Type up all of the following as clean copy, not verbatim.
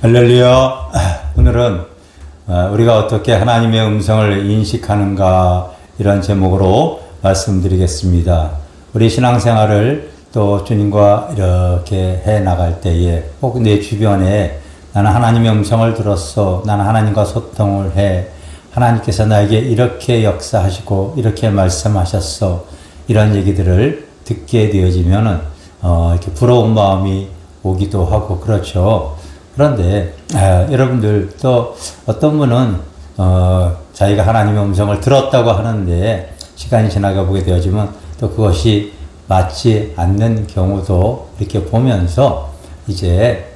할렐루야. 오늘은 우리가 어떻게 하나님의 음성을 인식하는가 이런 제목으로 말씀드리겠습니다. 우리 신앙생활을 또 주님과 이렇게 해 나갈 때에 혹 내 주변에 나는 하나님의 음성을 들었어, 나는 하나님과 소통을 해, 하나님께서 나에게 이렇게 역사하시고 이렇게 말씀하셨어, 이런 얘기들을 듣게 되어지면은 이렇게 부러운 마음이 오기도 하고 그렇죠. 그런데 여러분들 또 어떤 분은 자기가 하나님의 음성을 들었다고 하는데 시간이 지나가 보게 되어지면 또 그것이 맞지 않는 경우도 이렇게 보면서 이제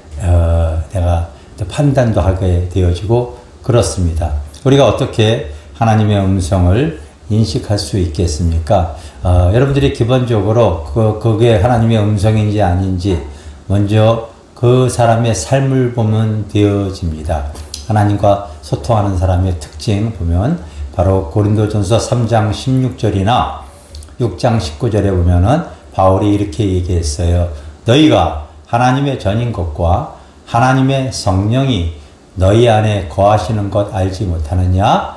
내가 판단도 하게 되어지고 그렇습니다. 우리가 어떻게 하나님의 음성을 인식할 수 있겠습니까? 여러분들이 기본적으로 그게 하나님의 음성인지 아닌지 먼저 그 사람의 삶을 보면 되어집니다. 하나님과 소통하는 사람의 특징 보면 바로 고린도전서 3장 16절이나 6장 19절에 보면은 바울이 이렇게 얘기했어요. 너희가 하나님의 전인 것과 하나님의 성령이 너희 안에 거하시는 것 알지 못하느냐?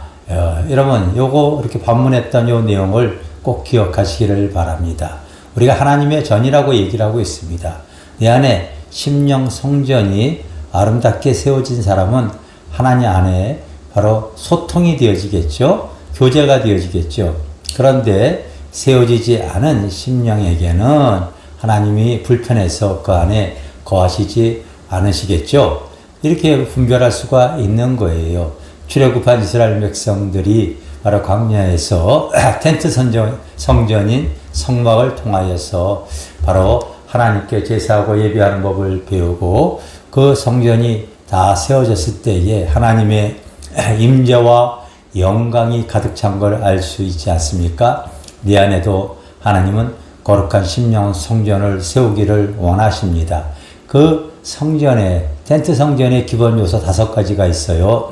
여러분 요거 이렇게 반문했던 요 내용을 꼭 기억하시기를 바랍니다. 우리가 하나님의 전이라고 얘기를 하고 있습니다. 내 안에 심령 성전이 아름답게 세워진 사람은 하나님 안에 바로 소통이 되어지겠죠. 교제가 되어지겠죠. 그런데 세워지지 않은 심령에게는 하나님이 불편해서 그 안에 거하시지 않으시겠죠. 이렇게 분별할 수가 있는 거예요. 출애굽한 이스라엘 백성들이 바로 광야에서 텐트 성전인 성막을 통하여서 바로 하나님께 제사하고 예배하는 법을 배우고 그 성전이 다 세워졌을 때에 하나님의 임재와 영광이 가득 찬 걸 알 수 있지 않습니까? 네 안에도 하나님은 거룩한 심령 성전을 세우기를 원하십니다. 그 성전에 텐트 성전의 기본 요소 5가지가 있어요.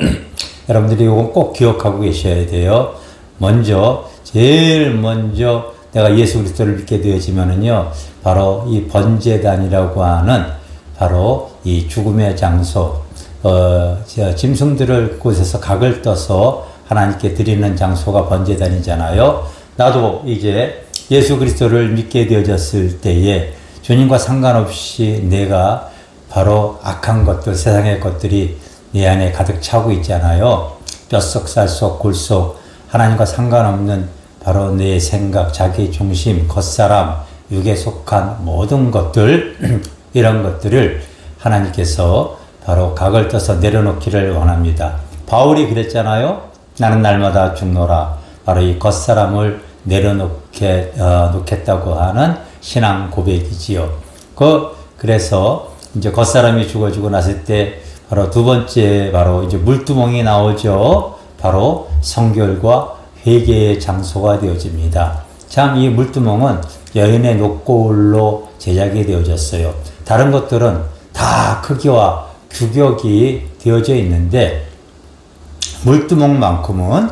여러분들이 이건 꼭 기억하고 계셔야 돼요. 제일 먼저 내가 예수 그리스도를 믿게 되어지면은요, 바로 이 번제단이라고 하는 바로 이 죽음의 장소, 짐승들을 곳에서 각을 떠서 하나님께 드리는 장소가 번제단이잖아요. 나도 이제 예수 그리스도를 믿게 되어졌을 때에 주님과 상관없이 내가 바로 악한 것들, 세상의 것들이 내 안에 가득 차고 있잖아요. 뼛속, 살속, 골속, 하나님과 상관없는 바로 내 생각, 자기 중심, 겉사람, 육에 속한 모든 것들, 이런 것들을 하나님께서 바로 각을 떠서 내려놓기를 원합니다. 바울이 그랬잖아요. 나는 날마다 죽노라. 바로 이 겉사람을 놓겠다고 하는 신앙 고백이지요. 그래서 이제 겉사람이 죽어지고 났을 때 바로 두 번째 바로 이제 물두멍이 나오죠. 바로 성결과 회개의 장소가 되어집니다. 참 이 물두멍은 여인의 녹고울로 제작이 되어졌어요. 다른 것들은 다 크기와 규격이 되어져 있는데 물두멍만큼은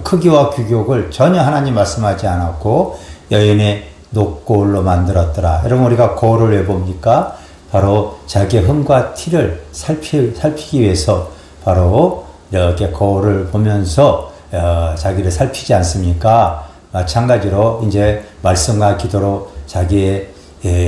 크기와 규격을 전혀 하나님 말씀하지 않았고 여인의 녹고울로 만들었더라. 여러분 우리가 거울을 왜 봅니까? 바로 자기의 흠과 티를 살피기 위해서 바로 이렇게 거울을 보면서 자기를 살피지 않습니까? 마찬가지로 이제 말씀과 기도로 자기의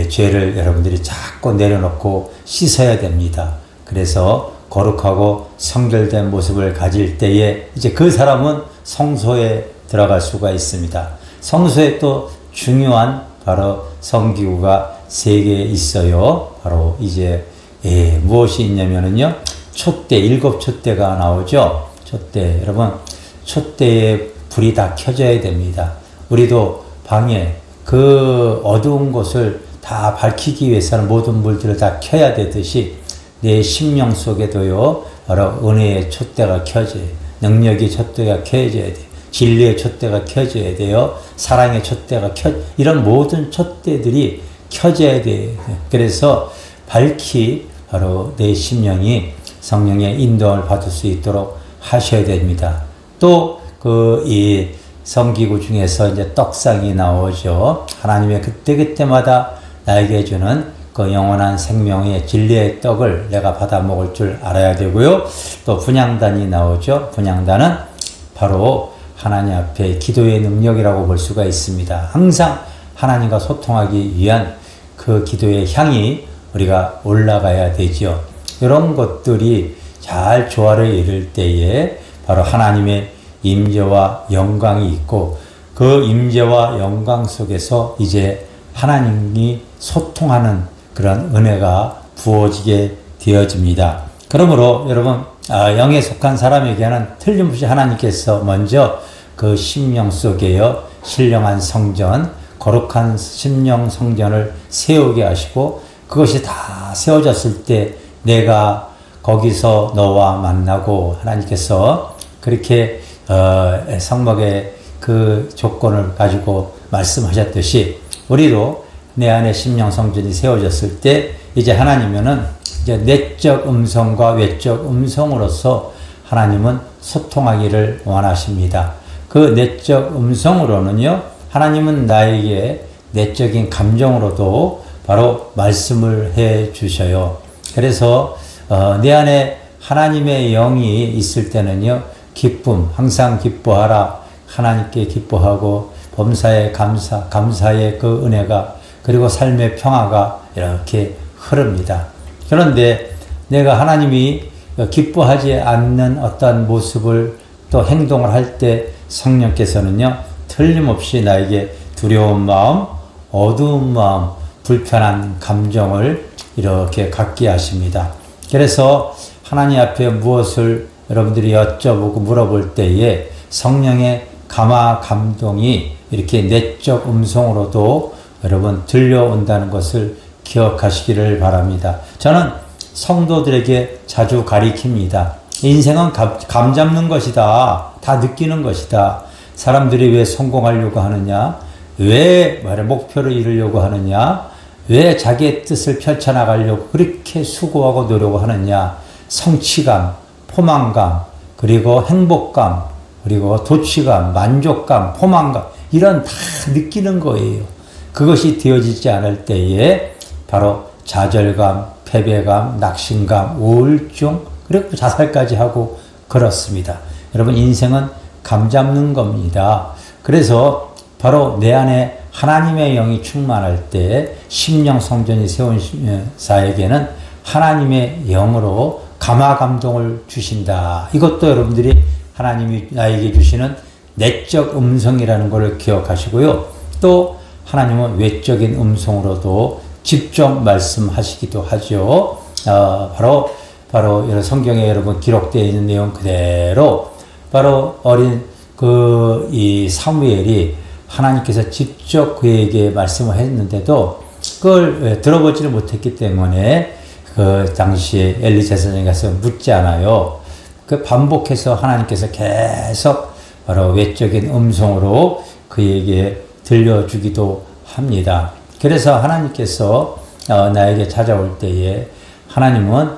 죄를 여러분들이 자꾸 내려놓고 씻어야 됩니다. 그래서 거룩하고 성결된 모습을 가질 때에 이제 그 사람은 성소에 들어갈 수가 있습니다. 성소에 또 중요한 바로 성기구가 3개 있어요. 바로 이제 무엇이 있냐면은요. 촛대, 7촛대가 나오죠. 촛대. 여러분 촛대에 불이 다 켜져야 됩니다. 우리도 방에 그 어두운 곳을 다 밝히기 위해서는 모든 불들을 다 켜야 되듯이 내 심령 속에도요, 바로 은혜의 촛대가 켜져야 돼요. 능력의 촛대가 켜져야 돼요. 진리의 촛대가 켜져야 돼요. 사랑의 촛대가 이런 모든 촛대들이 켜져야 돼요. 그래서 밝히 바로 내 심령이 성령의 인도를 받을 수 있도록 하셔야 됩니다. 또 이 성기구 중에서 이제 떡상이 나오죠. 하나님의 그때그때마다 나에게 주는 그 영원한 생명의 진리의 떡을 내가 받아 먹을 줄 알아야 되고요. 또 분향단이 나오죠. 분향단은 바로 하나님 앞에 기도의 능력이라고 볼 수가 있습니다. 항상 하나님과 소통하기 위한 그 기도의 향이 우리가 올라가야 되죠. 이런 것들이 잘 조화를 이룰 때에 바로 하나님의 임재와 영광이 있고 그 임재와 영광 속에서 이제 하나님이 소통하는 그런 은혜가 부어지게 되어집니다. 그러므로 여러분 영에 속한 사람에게는 틀림없이 하나님께서 먼저 그 심령 속에요 신령한 성전 거룩한 심령 성전을 세우게 하시고 그것이 다 세워졌을 때 내가 거기서 너와 만나고 하나님께서 그렇게 성막의 그 조건을 가지고 말씀하셨듯이 우리도 내 안에 심령 성전이 세워졌을 때 이제 하나님은 이제 내적 음성과 외적 음성으로서 하나님은 소통하기를 원하십니다. 그 내적 음성으로는요 하나님은 나에게 내적인 감정으로도 바로 말씀을 해 주셔요. 그래서 내 안에 하나님의 영이 있을 때는요 기쁨 항상 기뻐하라 하나님께 기뻐하고 범사에 감사의 그 은혜가 그리고 삶의 평화가 이렇게 흐릅니다. 그런데 내가 하나님이 기뻐하지 않는 어떤 모습을 또 행동을 할 때 성령께서는요 틀림없이 나에게 두려운 마음, 어두운 마음, 불편한 감정을 이렇게 갖게 하십니다. 그래서 하나님 앞에 무엇을 여러분들이 여쭤보고 물어볼 때에 성령의 감화 감동이 이렇게 내적 음성으로도 여러분 들려온다는 것을 기억하시기를 바랍니다. 저는 성도들에게 자주 가리킵니다. 인생은 감 잡는 것이다. 다 느끼는 것이다. 사람들이 왜 성공하려고 하느냐? 왜 목표를 이루려고 하느냐? 왜 자기의 뜻을 펼쳐나가려고 그렇게 수고하고 노력하느냐? 성취감, 포만감, 그리고 행복감, 그리고 도취감, 만족감, 포만감 이런 다 느끼는 거예요. 그것이 되어지지 않을 때에 바로 좌절감, 패배감, 낙심감, 우울증 그리고 자살까지 하고 그렇습니다. 여러분 인생은 감 잡는 겁니다. 그래서 바로 내 안에 하나님의 영이 충만할 때 심령 성전이 세운 자에게는 하나님의 영으로 감화 감동을 주신다. 이것도 여러분들이 하나님이 나에게 주시는 내적 음성이라는 것을 기억하시고요. 또 하나님은 외적인 음성으로도 직접 말씀하시기도 하죠. 바로 여러 성경에 여러분 기록되어 있는 내용 그대로 바로 어린 이 사무엘이 하나님께서 직접 그에게 말씀을 했는데도 그걸 들어보지를 못했기 때문에 그 당시에 엘리 제사장에 가서 묻지 않아요. 그 반복해서 하나님께서 계속 바로 외적인 음성으로 그에게 들려주기도 합니다. 그래서 하나님께서 나에게 찾아올 때에 하나님은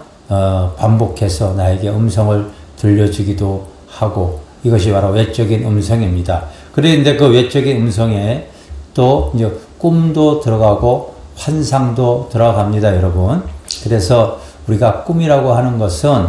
반복해서 나에게 음성을 들려주기도 하고 이것이 바로 외적인 음성입니다. 그런데 그 외적인 음성에 또 이제 꿈도 들어가고 환상도 들어갑니다, 여러분. 그래서 우리가 꿈이라고 하는 것은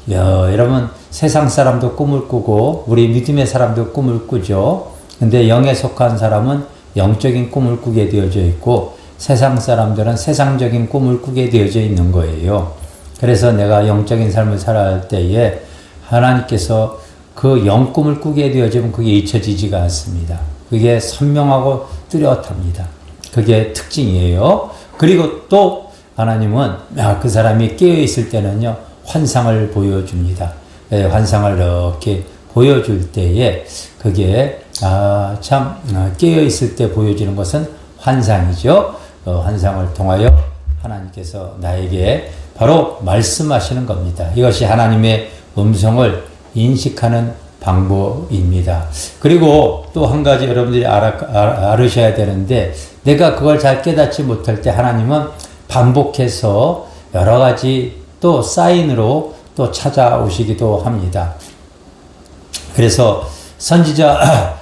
여러분 세상 사람도 꿈을 꾸고 우리 믿음의 사람도 꿈을 꾸죠. 근데 영에 속한 사람은 영적인 꿈을 꾸게 되어져 있고 세상 사람들은 세상적인 꿈을 꾸게 되어져 있는 거예요. 그래서 내가 영적인 삶을 살아야 할 때에 하나님께서 그 영꿈을 꾸게 되어지면 그게 잊혀지지가 않습니다. 그게 선명하고 뚜렷합니다. 그게 특징이에요. 그리고 또 하나님은 그 사람이 깨어있을 때는요 환상을 보여줍니다. 환상을 이렇게 보여줄 때에 그게 참 깨어있을 때 보여지는 것은 환상이죠. 환상을 통하여 하나님께서 나에게 바로 말씀하시는 겁니다. 이것이 하나님의 음성을 인식하는 방법입니다. 그리고 또 한 가지 여러분들이 알으셔야 되는데 내가 그걸 잘 깨닫지 못할 때 하나님은 반복해서 여러 가지 또 사인으로 또 찾아오시기도 합니다. 그래서 선지자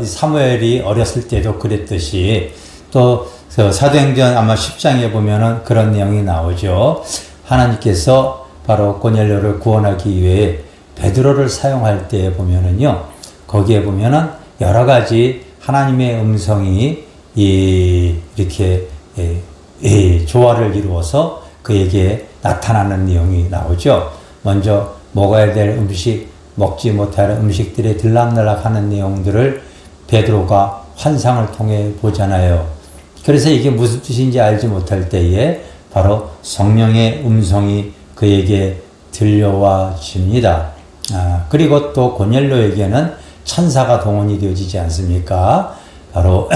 사무엘이 어렸을 때도 그랬듯이 또 그래서 사도행전 아마 10장에 보면은 그런 내용이 나오죠. 하나님께서 바로 고넬료를 구원하기 위해 베드로를 사용할 때 보면은요, 거기에 보면은 여러 가지 하나님의 음성이 이렇게 조화를 이루어서 그에게 나타나는 내용이 나오죠. 먼저 먹어야 될 음식, 먹지 못할 음식들이 들락날락하는 내용들을 베드로가 환상을 통해 보잖아요. 그래서 이게 무슨 뜻인지 알지 못할 때에 바로 성령의 음성이 그에게 들려와집니다. 그리고 또 고넬료에게는 천사가 동원이 되어지지 않습니까? 바로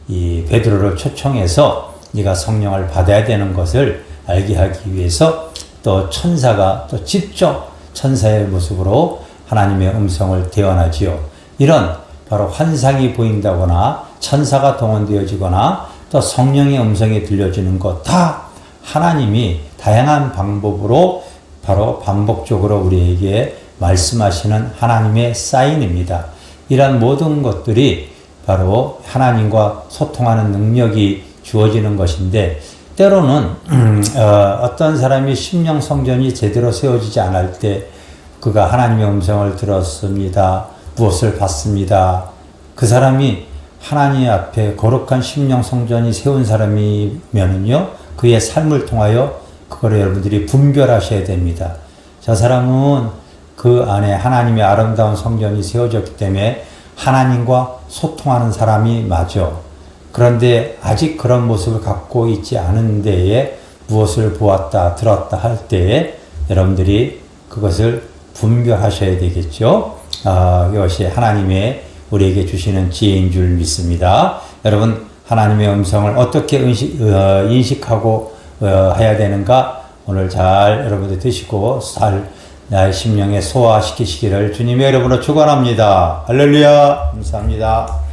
이 베드로를 초청해서 네가 성령을 받아야 되는 것을 알게 하기 위해서 또 천사가 또 직접 천사의 모습으로 하나님의 음성을 대언하지요. 이런 바로 환상이 보인다거나 천사가 동원되어지거나 또 성령의 음성이 들려지는 것 다 하나님이 다양한 방법으로 바로 반복적으로 우리에게 말씀하시는 하나님의 사인입니다. 이런 모든 것들이 바로 하나님과 소통하는 능력이 주어지는 것인데, 때로는 어떤 사람이 심령 성전이 제대로 세워지지 않을 때 그가 하나님의 음성을 들었습니다. 무엇을 봤습니다. 그 사람이 하나님 앞에 거룩한 심령 성전이 세운 사람이면은요, 그의 삶을 통하여 그거를 여러분들이 분별하셔야 됩니다. 저 사람은 그 안에 하나님의 아름다운 성전이 세워졌기 때문에 하나님과 소통하는 사람이 맞아. 그런데 아직 그런 모습을 갖고 있지 않은 데에 무엇을 보았다, 들었다 할 때에 여러분들이 그것을 분별하셔야 되겠죠. 이것이 하나님의 우리에게 주시는 지혜인 줄 믿습니다. 여러분, 하나님의 음성을 어떻게 인식하고 해야 되는가 오늘 잘 여러분들 드시고 나의 심령에 소화시키시기를 주님의 이름으로 축원합니다. 할렐루야. 감사합니다.